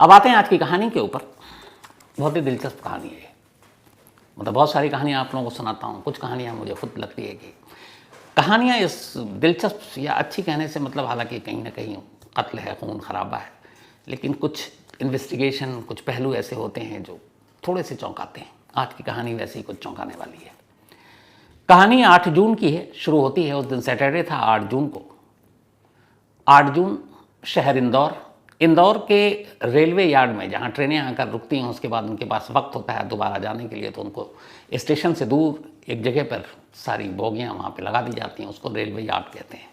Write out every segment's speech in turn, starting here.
अब आते हैं आज की कहानी के ऊपर। बहुत ही दिलचस्प कहानी है। मतलब बहुत सारी कहानियाँ आप लोगों को सुनाता हूँ, कुछ कहानियाँ मुझे खुद लगती है कि कहानियाँ इस दिलचस्प या अच्छी कहने से मतलब हालांकि कहीं ना कहीं कत्ल है, खून खराबा है, लेकिन कुछ इन्वेस्टिगेशन, कुछ पहलू ऐसे होते हैं जो थोड़े से चौंकाते हैं। आज की कहानी वैसे ही कुछ चौंकाने वाली है। कहानी 8 जून की है, शुरू होती है उस दिन सैटरडे था 8 जून को। 8 जून, शहर इंदौर के रेलवे यार्ड में जहाँ ट्रेनें आकर रुकती हैं, उसके बाद उनके पास वक्त होता है दोबारा जाने के लिए, तो उनको स्टेशन से दूर एक जगह पर सारी बोगियाँ वहाँ पे लगा दी जाती हैं, उसको रेलवे यार्ड कहते हैं।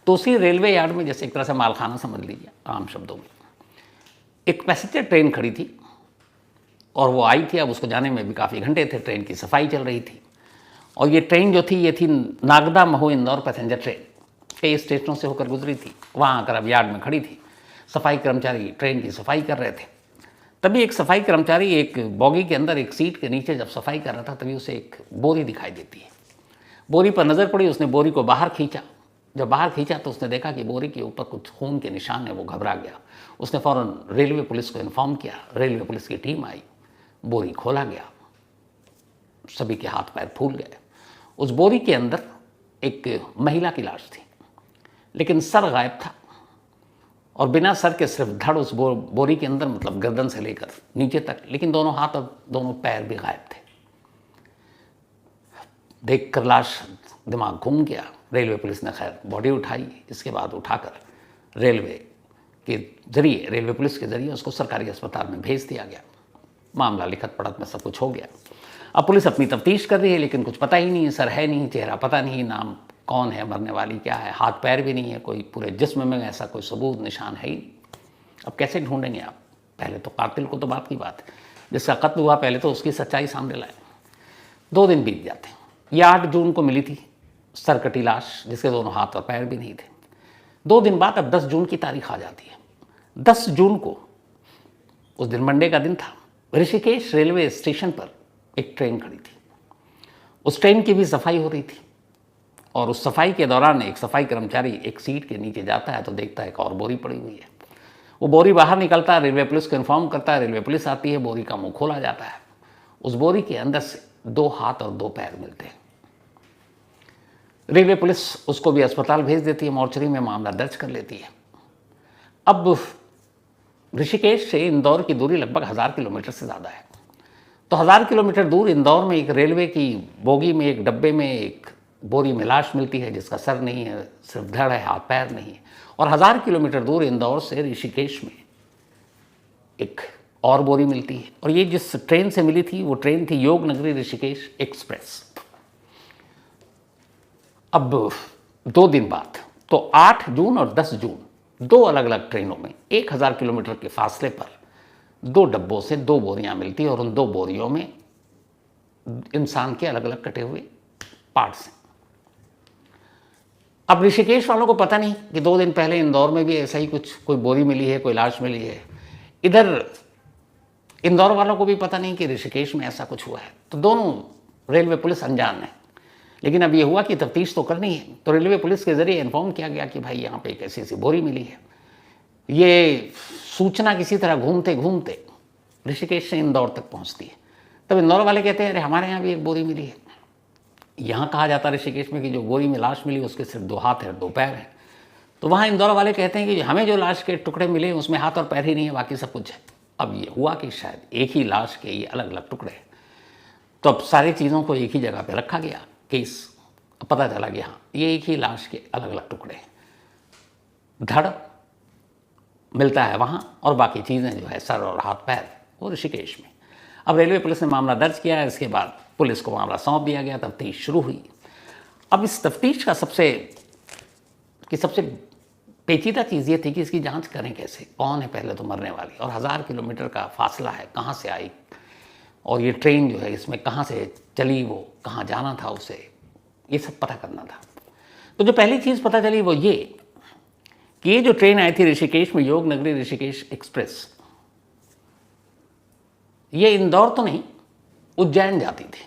तो उसी रेलवे यार्ड में जैसे एक तरह से मालखाना समझ लीजिए आम शब्दों में, एक पैसेंजर ट्रेन खड़ी थी और वो आई थी। अब उसको जाने में भी काफ़ी घंटे थे, ट्रेन की सफाई चल रही थी। और ये ट्रेन जो थी ये थी नागदा महू इंदौर पैसेंजर ट्रेन, कई स्टेशनों से होकर गुजरी थी। वहाँ आकर अब यार्ड में खड़ी थी। सफाई कर्मचारी ट्रेन की सफाई कर रहे थे। तभी एक सफाई कर्मचारी एक बॉगी के अंदर एक सीट के नीचे जब सफाई कर रहा था, तभी उसे एक बोरी दिखाई देती है। बोरी पर नज़र पड़ी, उसने बोरी को बाहर खींचा। जब बाहर खींचा तो उसने देखा कि बोरी के ऊपर कुछ खून के निशान है। वो घबरा गया। उसने फ़ौरन रेलवे पुलिस को इन्फॉर्म किया। रेलवे पुलिस की टीम आई, बोरी खोला गया, सभी के हाथ पैर फूल गए। उस बोरी के अंदर एक महिला की लाश थी, लेकिन सर गायब था और बिना सर के सिर्फ धड़ उस बोरी के अंदर, मतलब गर्दन से लेकर नीचे तक, लेकिन दोनों हाथ और दोनों पैर भी गायब थे। देखकर लाश दिमाग घूम गया। रेलवे पुलिस ने खैर बॉडी उठाई। इसके बाद उठाकर रेलवे पुलिस के जरिए उसको सरकारी अस्पताल में भेज दिया गया। मामला लिखत पढ़त में सब कुछ हो गया। अब पुलिस अपनी तफ्तीश कर रही है, लेकिन कुछ पता ही नहीं है। सर है नहीं, चेहरा पता नहीं, नाम कौन है, मरने वाली क्या है, हाथ पैर भी नहीं है, कोई पूरे जिस्म में ऐसा कोई सबूत निशान है ही। अब कैसे ढूंढेंगे आप? पहले तो कातिल को तो बात की बात है, जिसका कत्ल हुआ पहले तो उसकी सच्चाई सामने लाए। 2 दिन बीत जाते हैं। ये 8 जून को मिली थी सरकटी लाश, जिसके दोनों हाथ और पैर भी नहीं थे। 2 दिन बाद अब 10 जून की तारीख आ जाती है। 10 जून को, उस दिन मंडे का दिन था, ऋषिकेश रेलवे स्टेशन पर एक ट्रेन खड़ी थी। उस ट्रेन की भी सफाई हो रही थी और उस सफाई के दौरान एक सफाई कर्मचारी एक सीट के नीचे जाता है तो देखता है एक और बोरी पड़ी हुई है। वो बोरी बाहर निकलता है, रेलवे पुलिस को इन्फॉर्म करता है। रेलवे पुलिस आती है, बोरी का मुंह खोला जाता है। उस बोरी के अंदर से 2 हाथ और 2 पैर मिलते हैं। रेलवे पुलिस उसको भी अस्पताल भेज देती है, मॉर्चरी में मामला दर्ज कर लेती है। अब ऋषिकेश से इंदौर की दूरी लगभग 1000 किलोमीटर से ज़्यादा है। तो 1000 किलोमीटर दूर इंदौर में एक रेलवे की बोगी में, एक डब्बे में एक बोरी में लाश मिलती है, जिसका सर नहीं है, सिर्फ धड़ है, हाथ पैर नहीं है। और 1000 किलोमीटर दूर इंदौर से ऋषिकेश में एक और बोरी मिलती है। और ये जिस ट्रेन से मिली थी वो ट्रेन थी योग नगरी ऋषिकेश एक्सप्रेस। अब 2 दिन बाद, तो 8 जून और 10 जून, 2 अलग अलग ट्रेनों में 1000 किलोमीटर के फासले पर 2 डब्बों से 2 बोरियां मिलती है और उन 2 बोरियों में इंसान के अलग अलग कटे हुए पार्ट्स हैं। अब ऋषिकेश वालों को पता नहीं कि 2 दिन पहले इंदौर में भी ऐसा ही कुछ, कोई बोरी मिली है, कोई लाश मिली है। इधर इंदौर वालों को भी पता नहीं कि ऋषिकेश में ऐसा कुछ हुआ है। तो दोनों रेलवे पुलिस अनजान है। लेकिन अब ये हुआ कि तफ्तीश तो करनी है, तो रेलवे पुलिस के जरिए इन्फॉर्म किया गया कि भाई यहाँ पे एक ऐसी बोरी मिली है। ये सूचना किसी तरह घूमते घूमते ऋषिकेश से इंदौर तक पहुँचती है। तब इंदौर वाले कहते हैं अरे हमारे यहाँ भी एक बोरी मिली है। यहाँ कहा जाता है ऋषिकेश में कि जो बोरी में लाश मिली उसके सिर्फ 2 हाथ है, 2 पैर हैं। तो वहाँ इंदौर वाले कहते हैं कि हमें जो लाश के टुकड़े मिले उसमें हाथ और पैर ही नहीं है, बाकी सब कुछ है। अब ये हुआ कि शायद एक ही लाश के ये अलग अलग टुकड़े हैं। तो अब सारी चीज़ों को एक ही जगह पर रखा गया, केस पता चला कि हाँ ये एक ही लाश के अलग अलग टुकड़े हैं। धड़ मिलता है वहाँ और बाकी चीज़ें जो है सर और हाथ पैर वो ऋषिकेश में। अब रेलवे पुलिस ने मामला दर्ज किया है। इसके बाद पुलिस को मामला सौंप दिया गया, तफ्तीश शुरू हुई। अब इस तफ्तीश का सबसे पेचीदा चीज़ ये थी कि इसकी जांच करें कैसे, कौन है पहले तो मरने वाली, और 1000 किलोमीटर का फासला है, कहाँ से आई, और ये ट्रेन जो है इसमें कहाँ से चली, वो कहाँ जाना था उसे, ये सब पता करना था। तो जो पहली चीज़ पता चली वो ये कि ये जो ट्रेन आई थी ऋषिकेश में, योग नगरी ऋषिकेश एक्सप्रेस, ये इंदौर तो नहीं उज्जैन जाती थी।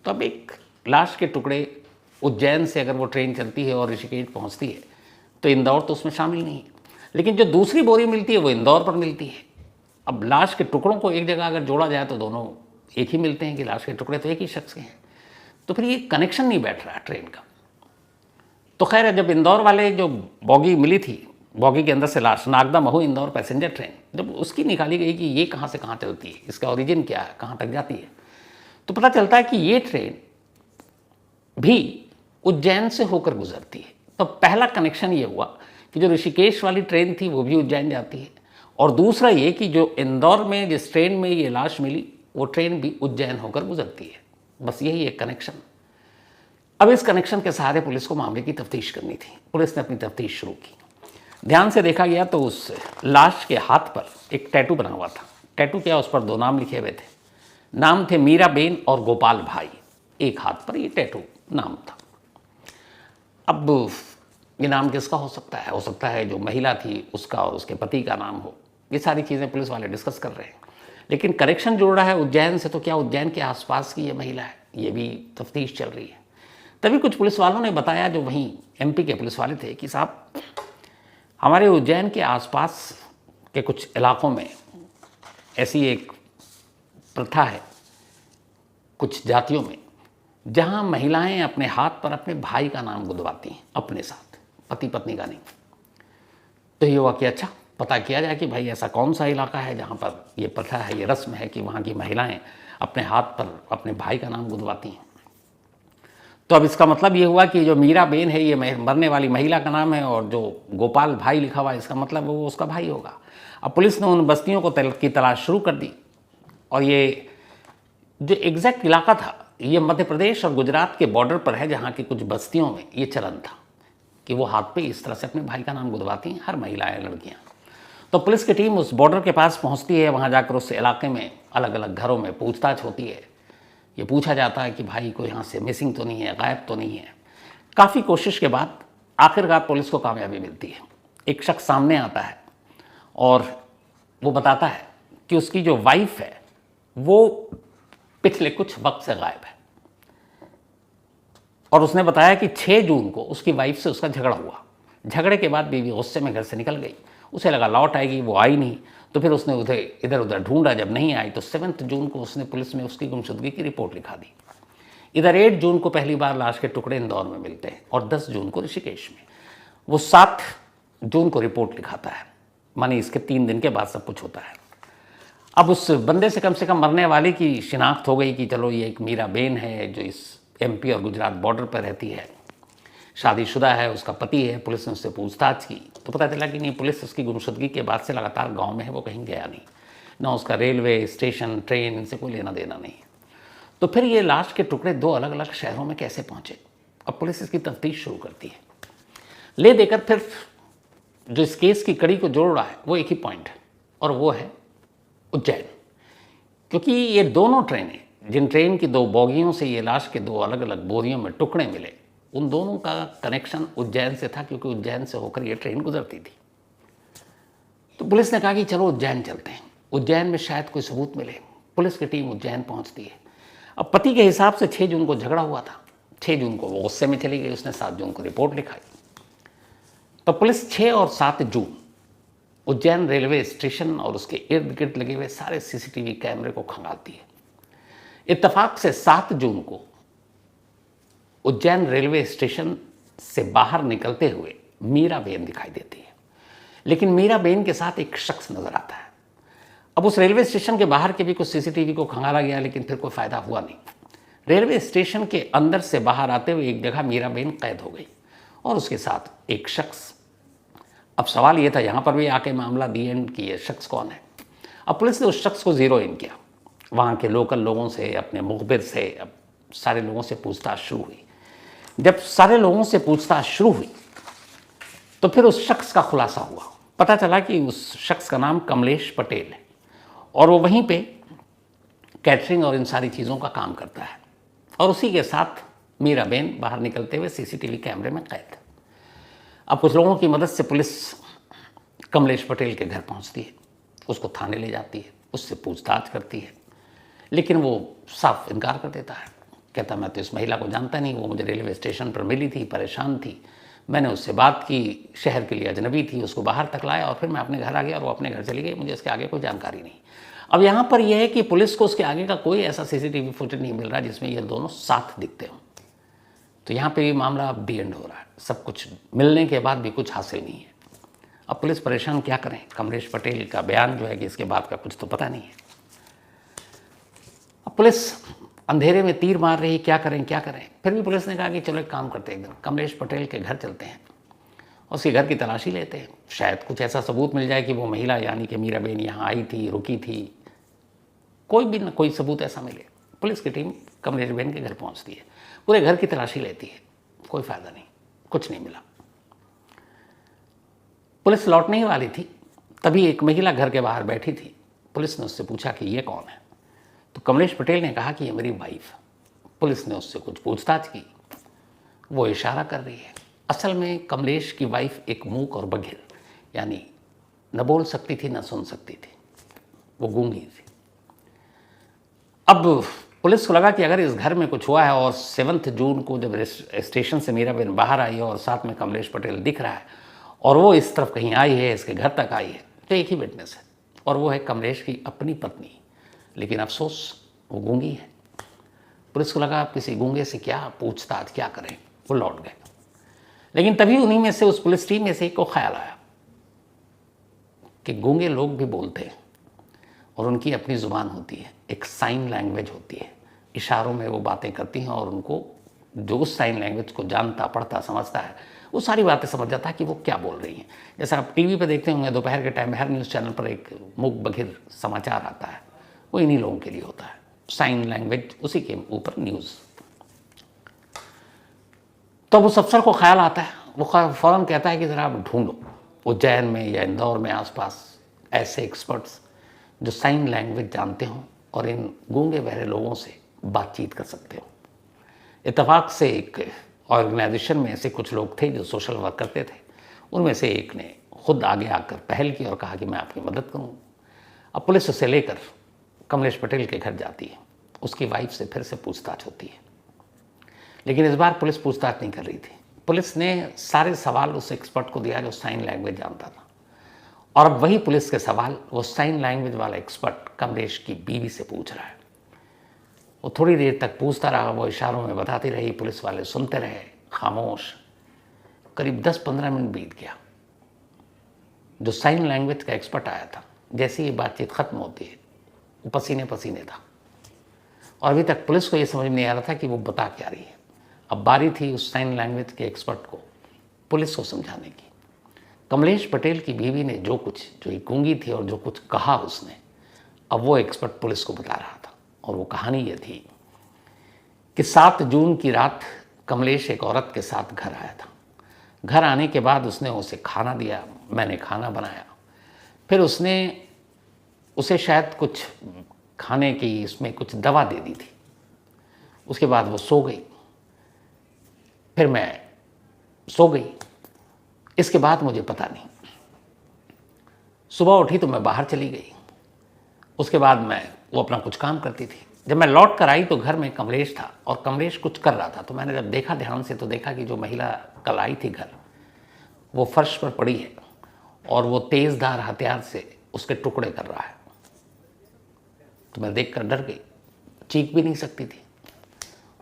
तो अब एक लाश के टुकड़े उज्जैन से अगर वो ट्रेन चलती है और ऋषिकेश पहुंचती है तो इंदौर तो उसमें शामिल नहीं है। लेकिन जो दूसरी बोरी मिलती है वो इंदौर पर मिलती है। अब लाश के टुकड़ों को एक जगह अगर जोड़ा जाए तो दोनों एक ही मिलते हैं कि लाश के टुकड़े तो एक ही शख्स के हैं, तो फिर ये कनेक्शन नहीं बैठ रहा ट्रेन का। तो खैर जब इंदौर वाले जो बॉगी मिली थी, बॉगी के अंदर से लाश, नागदा महू इंदौर पैसेंजर ट्रेन, जब उसकी निकाली गई कि ये कहाँ से कहाँ चलती है, इसका ओरिजिन क्या है, कहाँ तक जाती है, तो पता चलता है कि ये ट्रेन भी उज्जैन से होकर गुजरती है। तो पहला कनेक्शन ये हुआ कि जो ऋषिकेश वाली ट्रेन थी वो भी उज्जैन जाती है, और दूसरा ये कि जो इंदौर में जिस ट्रेन में ये लाश मिली वो ट्रेन भी उज्जैन होकर गुजरती है। बस यही एक कनेक्शन। अब इस कनेक्शन के सहारे पुलिस को मामले की तफ्तीश करनी थी। पुलिस ने अपनी तफ्तीश शुरू की। ध्यान से देखा गया तो उस लाश के हाथ पर एक टैटू बना हुआ था। टैटू क्या, उस पर 2 नाम लिखे हुए थे। नाम थे मीराबेन और गोपाल भाई। एक हाथ पर ये टैटू नाम था। अब ये नाम किसका हो सकता है? हो सकता है जो महिला थी उसका और उसके पति का नाम हो। ये सारी चीज़ें पुलिस वाले डिस्कस कर रहे हैं, लेकिन कनेक्शन जोड़ रहा है उज्जैन से, तो क्या उज्जैन के आसपास की ये महिला है? ये भी तफ्तीश चल रही है। तभी कुछ पुलिस वालों ने बताया, जो वहीं एमपी के पुलिस वाले थे, कि साहब हमारे उज्जैन के आसपास के कुछ इलाकों में ऐसी एक प्रथा है कुछ जातियों में, जहां महिलाएं अपने हाथ पर अपने भाई का नाम गुदवाती हैं अपने साथ, पति पत्नी का नहीं। तो ये हुआ कि अच्छा पता किया जाए कि भाई ऐसा कौन सा इलाका है जहाँ पर ये प्रथा है, ये रस्म है कि वहाँ की महिलाएं अपने हाथ पर अपने भाई का नाम गुदवाती हैं। तो अब इसका मतलब ये हुआ कि जो मीराबेन है ये मरने वाली महिला का नाम है, और जो गोपाल भाई लिखा हुआ है इसका मतलब वो उसका भाई होगा। अब पुलिस ने उन बस्तियों को की तलाश शुरू कर दी, और ये जो एग्जैक्ट इलाका था ये मध्य प्रदेश और गुजरात के बॉर्डर पर है, जहाँ की कुछ बस्तियों में ये चलन था कि वो हाथ पे इस तरह से अपने भाई का नाम गुदवाती हैं, हर महिलाएं, लड़कियाँ। तो पुलिस की टीम उस बॉर्डर के पास पहुँचती है। वहाँ जाकर उस इलाके में अलग अलग घरों में पूछताछ होती है। ये पूछा जाता है कि भाई कोई यहाँ से मिसिंग तो नहीं है, गायब तो नहीं है। काफ़ी कोशिश के बाद आखिरकार पुलिस को कामयाबी मिलती है। एक शख्स सामने आता है और वो बताता है कि उसकी जो वाइफ है वो पिछले कुछ वक्त से गायब है, और उसने बताया कि 6 जून को उसकी वाइफ से उसका झगड़ा हुआ। झगड़े के बाद बीवी गुस्से में घर से निकल गई। उसे लगा लौट आएगी, वो आई नहीं। तो फिर उसने उधर इधर उधर ढूंढा, जब नहीं आई तो 7 जून को उसने पुलिस में उसकी गुमशुदगी की रिपोर्ट लिखा दी। इधर 8 जून को पहली बार लाश के टुकड़े इंदौर में मिलते हैं, और 10 जून को ऋषिकेश में। वो 7 जून को रिपोर्ट लिखाता है, मानी इसके 3 दिन के बाद सब कुछ होता है। अब उस बंदे से कम मरने वाले की शिनाख्त हो गई कि चलो ये एक मीराबेन है जो इस एमपी और गुजरात बॉर्डर पर रहती है, शादीशुदा है, उसका पति है। पुलिस ने उससे पूछताछ की तो पता चला कि नहीं, पुलिस उसकी गुमशुदगी के बाद से लगातार गांव में है, वो कहीं गया नहीं, ना उसका रेलवे स्टेशन, ट्रेन, इनसे कोई लेना देना नहीं। तो फिर ये लाश के टुकड़े 2 अलग अलग शहरों में कैसे पहुँचे? अब पुलिस इसकी तफ्तीश शुरू करती है। ले देकर फिर जो इस केस की कड़ी को जोड़ रहा है वो एक ही पॉइंट है, और वो है उज्जैन। क्योंकि ये दोनों ट्रेनें, जिन ट्रेन की 2 बोगियों से ये लाश के 2 अलग अलग बोरियों में टुकड़े मिले, उन दोनों का कनेक्शन उज्जैन से था, क्योंकि उज्जैन से होकर ये ट्रेन गुजरती थी। तो पुलिस ने कहा कि चलो उज्जैन चलते हैं, उज्जैन में शायद कोई सबूत मिले। पुलिस की टीम उज्जैन पहुंचती है। अब पति के हिसाब से 6 जून को झगड़ा हुआ था, 6 जून को वो गुस्से में चली गई, उसने 7 जून को रिपोर्ट लिखाई। तो पुलिस 6 और 7 जून उज्जैन रेलवे स्टेशन और उसके इर्द गिर्द लगे हुए सारे सीसीटीवी कैमरे को खंगालती है। इत्तेफाक से 7 जून को उज्जैन रेलवे स्टेशन से बाहर निकलते हुए मीराबेन दिखाई देती है, लेकिन मीराबेन के साथ एक शख्स नजर आता है। अब उस रेलवे स्टेशन के बाहर के भी कुछ सीसीटीवी को खंगाला गया, लेकिन फिर कोई फायदा हुआ नहीं। रेलवे स्टेशन के अंदर से बाहर आते हुए एक जगह मीराबेन कैद हो गई, और उसके साथ एक शख्स। अब सवाल ये था यहाँ पर भी आके मामला दी एंड कि ये शख्स कौन है। अब पुलिस ने उस शख्स को जीरो इन किया, वहाँ के लोकल लोगों से, अपने मुखबिर से, अब सारे लोगों से पूछताछ शुरू हुई। जब सारे लोगों से पूछताछ शुरू हुई तो फिर उस शख्स का खुलासा हुआ। पता चला कि उस शख्स का नाम कमलेश पटेल है, और वो वहीं पे कैटरिंग और इन सारी चीज़ों का काम करता है, और उसी के साथ मीराबेन बाहर निकलते हुए सीसीटीवी कैमरे में कैद। अब कुछ लोगों की मदद से पुलिस कमलेश पटेल के घर पहुंचती है, उसको थाने ले जाती है, उससे पूछताछ करती है, लेकिन वो साफ इनकार कर देता है। कहता मैं तो इस महिला को जानता नहीं, वो मुझे रेलवे स्टेशन पर मिली थी, परेशान थी, मैंने उससे बात की, शहर के लिए अजनबी थी, उसको बाहर तक लाया और फिर मैं अपने घर आ गया और वो अपने घर चली गई। मुझे इसके आगे कोई जानकारी नहीं। अब यहाँ पर यह है कि पुलिस को उसके आगे का कोई ऐसा सीसीटीवी फुटेज नहीं मिल रहा जिसमें ये दोनों साथ दिखते हों। तो यहाँ पे ये मामला अब डी एंड हो रहा है। सब कुछ मिलने के बाद भी कुछ हासिल नहीं है। अब पुलिस परेशान क्या करें। कमलेश पटेल का बयान जो है कि इसके बाद का कुछ तो पता नहीं है। अब पुलिस अंधेरे में तीर मार रही, क्या करें क्या करें। फिर भी पुलिस ने कहा कि चलो एक काम करते हैं, एक दिन कमलेश पटेल के घर चलते हैं, उसके घर की तलाशी लेते हैं, शायद कुछ ऐसा सबूत मिल जाए कि वो महिला यानी कि मीराबेन यहाँ आई थी, रुकी थी। कोई भी ना कोई सबूत ऐसा मिले। पुलिस की टीम कमलेश बेन के घर पहुँचती है, पूरे घर की तलाशी लेती है, कोई फ़ायदा नहीं, कुछ नहीं मिला। पुलिस लौटने ही वाली थी, तभी एक महिला घर के बाहर बैठी थी। पुलिस ने उससे पूछा कि ये कौन है, तो कमलेश पटेल ने कहा कि ये मेरी वाइफ। पुलिस ने उससे कुछ पूछताछ की, वो इशारा कर रही है। असल में कमलेश की वाइफ एक मूक और बधिर, यानी न बोल सकती थी न सुन सकती थी, वो गूंगी थी। अब पुलिस को लगा कि अगर इस घर में कुछ हुआ है और 7 जून को जब स्टेशन से मीराबेन बाहर आई है और साथ में कमलेश पटेल दिख रहा है और वो इस तरफ कहीं आई है, इसके घर तक आई है, तो एक ही विटनेस है और वो है कमलेश की अपनी पत्नी। लेकिन अफसोस वो गूंगी है। पुलिस को लगा आप किसी गूंगे से क्या पूछताछ क्या करें, वो लौट गए। लेकिन तभी उन्हीं में से, उस पुलिस टीम में से एक को ख्याल आया कि गूंगे लोग भी बोलते हैं और उनकी अपनी ज़ुबान होती है, एक साइन लैंग्वेज होती है, इशारों में वो बातें करती हैं और उनको जो उस साइन लैंग्वेज को जानता पढ़ता समझता है वो सारी बातें समझ जाता है कि वो क्या बोल रही हैं। जैसा आप टीवी पर देखते होंगे दोपहर के टाइम हर न्यूज़ चैनल पर एक मूक बधिर समाचार आता है, वो इन्हीं लोगों के लिए होता है, साइन लैंग्वेज, उसी के ऊपर न्यूज़। तो उस अफसर को ख्याल आता है, वो फ़ौरन कहता है कि ज़रा आप ढूंढो उज्जैन में या इंदौर में आसपास ऐसे एक्सपर्ट्स जो साइन लैंग्वेज जानते हों और इन गूंगे बहरे लोगों से बातचीत कर सकते हो। इत्तेफाक से एक ऑर्गेनाइजेशन में ऐसे कुछ लोग थे जो सोशल वर्क करते थे, उनमें से एक ने खुद आगे आकर पहल की और कहा कि मैं आपकी मदद करूँ। अब पुलिस उसे लेकर कमलेश पटेल के घर जाती है, उसकी वाइफ से फिर से पूछताछ होती है। लेकिन इस बार पुलिस पूछताछ नहीं कर रही थी। पुलिस ने सारे सवाल उस एक्सपर्ट को दिया जो साइन लैंग्वेज जानता था, और अब वही पुलिस के सवाल वो साइन लैंग्वेज वाला एक्सपर्ट कमलेश की बीवी से पूछ रहा है। वो थोड़ी देर तक पूछता रहा, वो इशारों में बताती रही, पुलिस वाले सुनते रहे खामोश। करीब 10-15 मिनट बीत गया। जो साइन लैंग्वेज का एक्सपर्ट आया था, जैसे ही बातचीत खत्म होती है वो पसीने पसीने था और अभी तक पुलिस को ये समझ में नहीं आ रहा था कि वो बता क्या रही है। अब बारी थी उस साइन लैंग्वेज के एक्सपर्ट को पुलिस को समझाने की। कमलेश पटेल की बीवी ने जो एक गूंगी थी और जो कुछ कहा उसने, अब वो एक्सपर्ट पुलिस को बता रहा था और वो कहानी ये थी कि 7 जून की रात कमलेश एक औरत के साथ घर आया था। घर आने के बाद उसने उसे खाना दिया, मैंने खाना बनाया, फिर उसने उसे शायद कुछ खाने की इसमें कुछ दवा दे दी थी। उसके बाद वो सो गई, फिर मैं सो गई। इसके बाद मुझे पता नहीं। सुबह उठी तो मैं बाहर चली गई, उसके बाद वो अपना कुछ काम करती थी। जब मैं लौट कर आई तो घर में कमलेश था और कमलेश कुछ कर रहा था। तो मैंने जब देखा ध्यान से तो देखा कि जो महिला कल आई थी घर, वो फर्श पर पड़ी है और वो तेज़धार हथियार से उसके टुकड़े कर रहा है। तो मैं देखकर डर गई, चीख भी नहीं सकती थी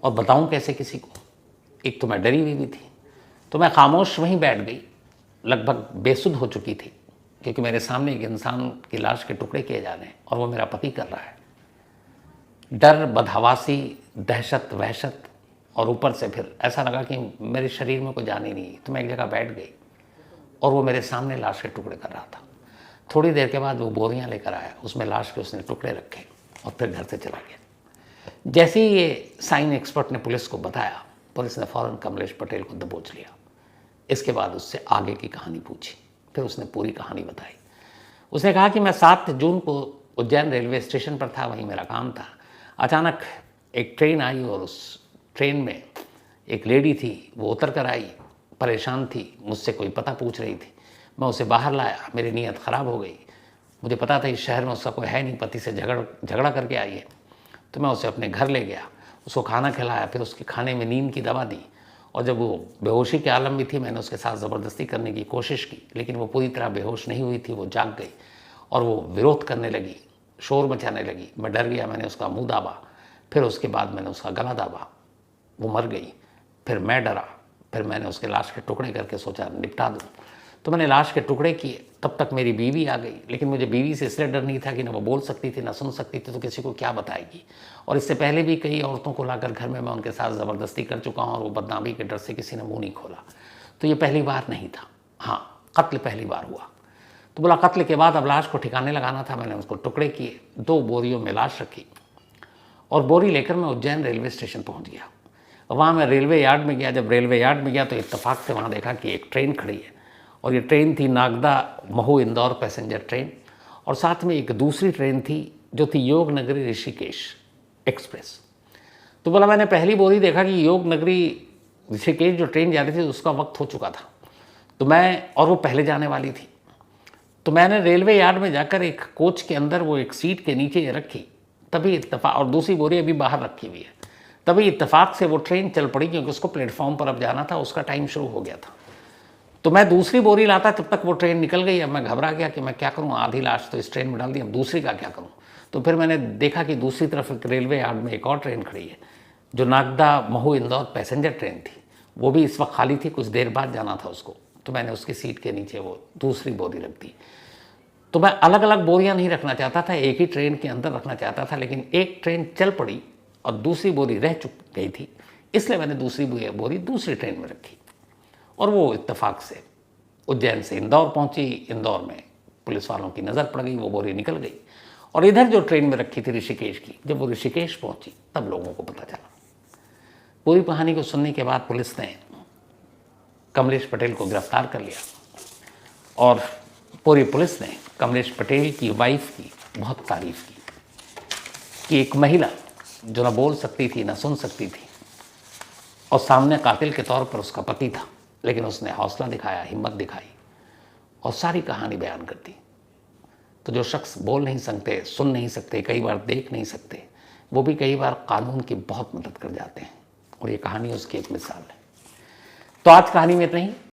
और बताऊं कैसे किसी को। एक तो मैं डरी हुई भी थी, तो मैं खामोश वहीं बैठ गई, लगभग बेसुध हो चुकी थी, क्योंकि मेरे सामने एक इंसान की लाश के टुकड़े किए जा रहे हैं और वो मेरा पति कर रहा है। डर, बदहवासी, दहशत, वहशत और ऊपर से फिर ऐसा लगा कि मेरे शरीर में कोई जान ही नहीं। तो मैं एक जगह बैठ गई और वो मेरे सामने लाश के टुकड़े कर रहा था। थोड़ी देर के बाद वो बोरियां लेकर आया, उसमें लाश के उसने टुकड़े रखे और फिर घर से चला गया। जैसे ही ये साइन एक्सपर्ट ने पुलिस को बताया, पुलिस ने फ़ौरन कमलेश पटेल को दबोच लिया। इसके बाद उससे आगे की कहानी पूछी, फिर उसने पूरी कहानी बताई। उसने कहा कि मैं 7 जून को उज्जैन रेलवे स्टेशन पर था, वहीं मेरा काम था। अचानक एक ट्रेन आई और उस ट्रेन में एक लेडी थी, वो उतर कर आई, परेशान थी, मुझसे कोई पता पूछ रही थी। मैं उसे बाहर लाया, मेरी नीयत ख़राब हो गई। मुझे पता था इस शहर में उसका कोई है नहीं, पति से झगड़ा करके आई है। तो मैं उसे अपने घर ले गया, उसको खाना खिलाया, फिर उसके खाने में नींद की दवा दी और जब वो बेहोशी के आलम में थी, मैंने उसके साथ ज़बरदस्ती करने की कोशिश की, लेकिन वो पूरी तरह बेहोश नहीं हुई थी, वो जाग गई और वो विरोध करने लगी, शोर मचाने लगी। मैं डर गया, मैंने उसका मुंह दाबा, फिर उसके बाद मैंने उसका गला दाबा, वो मर गई। फिर मैं डरा, फिर मैंने उसके लाश के टुकड़े करके सोचा निपटा दूँ। तो मैंने लाश के टुकड़े किए, तब तक मेरी बीवी आ गई, लेकिन मुझे बीवी से इसलिए डर नहीं था कि ना वो बोल सकती थी ना सुन सकती थी, तो किसी को क्या बताएगी। और इससे पहले भी कई औरतों को लाकर घर में मैं उनके साथ ज़बरदस्ती कर चुका हूँ और वो बदनामी के डर से किसी ने मुँह नहीं खोला। तो ये पहली बार नहीं था। हाँ, कत्ल पहली बार हुआ। तो बोला कत्ल के बाद अब लाश को ठिकाने लगाना था। मैंने उसको टुकड़े किए, 2 बोरियों में लाश रखी और बोरी लेकर मैं उज्जैन रेलवे स्टेशन पहुँच गया। वहाँ मैं रेलवे यार्ड में गया। जब रेलवे यार्ड में गया तो इत्तेफाक से वहाँ देखा कि एक ट्रेन खड़ी है और ये ट्रेन थी नागदा महू इंदौर पैसेंजर ट्रेन, और साथ में एक दूसरी ट्रेन थी जो थी योग नगरी ऋषिकेश एक्सप्रेस। तो बोला मैंने पहली बोरी देखा कि योग नगरी ऋषिकेश जो ट्रेन जा रही थी उसका वक्त हो चुका था, तो मैं, और वो पहले जाने वाली थी, तो मैंने रेलवे यार्ड में जाकर एक कोच के अंदर वो एक सीट के नीचे रखी। तभी इत्तेफाक, और दूसरी बोरी अभी बाहर रखी हुई है, तभी इत्तेफाक से वो ट्रेन चल पड़ी, क्योंकि उसको प्लेटफॉर्म पर अब जाना था, उसका टाइम शुरू हो गया था। तो मैं दूसरी बोरी लाता, तब तक वो ट्रेन निकल गई। अब मैं घबरा गया कि मैं क्या करूं, आधी लाश तो इस ट्रेन में डाल दी, अब दूसरी का क्या करूं। तो फिर मैंने देखा कि दूसरी तरफ एक रेलवे यार्ड में एक और ट्रेन खड़ी है जो नागदा महू इंदौर पैसेंजर ट्रेन थी, वो भी इस वक्त खाली थी, कुछ देर बाद जाना था उसको। तो मैंने उसकी सीट के नीचे वो दूसरी बोरी रख दी। तो मैं अलग अलग बोरियां नहीं रखना चाहता था, एक ही ट्रेन के अंदर रखना चाहता था, लेकिन एक ट्रेन चल पड़ी और दूसरी बोरी रह चुक गई थी, इसलिए मैंने दूसरी बोरी दूसरी ट्रेन में रखी। और वो इत्तेफाक से उज्जैन से इंदौर पहुंची। इंदौर में पुलिस वालों की नज़र पड़ गई, वो बोरी निकल गई। और इधर जो ट्रेन में रखी थी ऋषिकेश की, जब वो ऋषिकेश पहुंची तब लोगों को पता चला। पूरी कहानी को सुनने के बाद पुलिस ने कमलेश पटेल को गिरफ्तार कर लिया और पूरी पुलिस ने कमलेश पटेल की वाइफ की बहुत तारीफ की कि एक महिला जो ना बोल सकती थी ना सुन सकती थी, और सामने कातिल के तौर पर उसका पति था, लेकिन उसने हौसला दिखाया, हिम्मत दिखाई और सारी कहानी बयान कर दी। तो जो शख्स बोल नहीं सकते, सुन नहीं सकते, कई बार देख नहीं सकते, वो भी कई बार कानून की बहुत मदद कर जाते हैं, और ये कहानी उसकी एक मिसाल है। तो आज कहानी में इतना ही।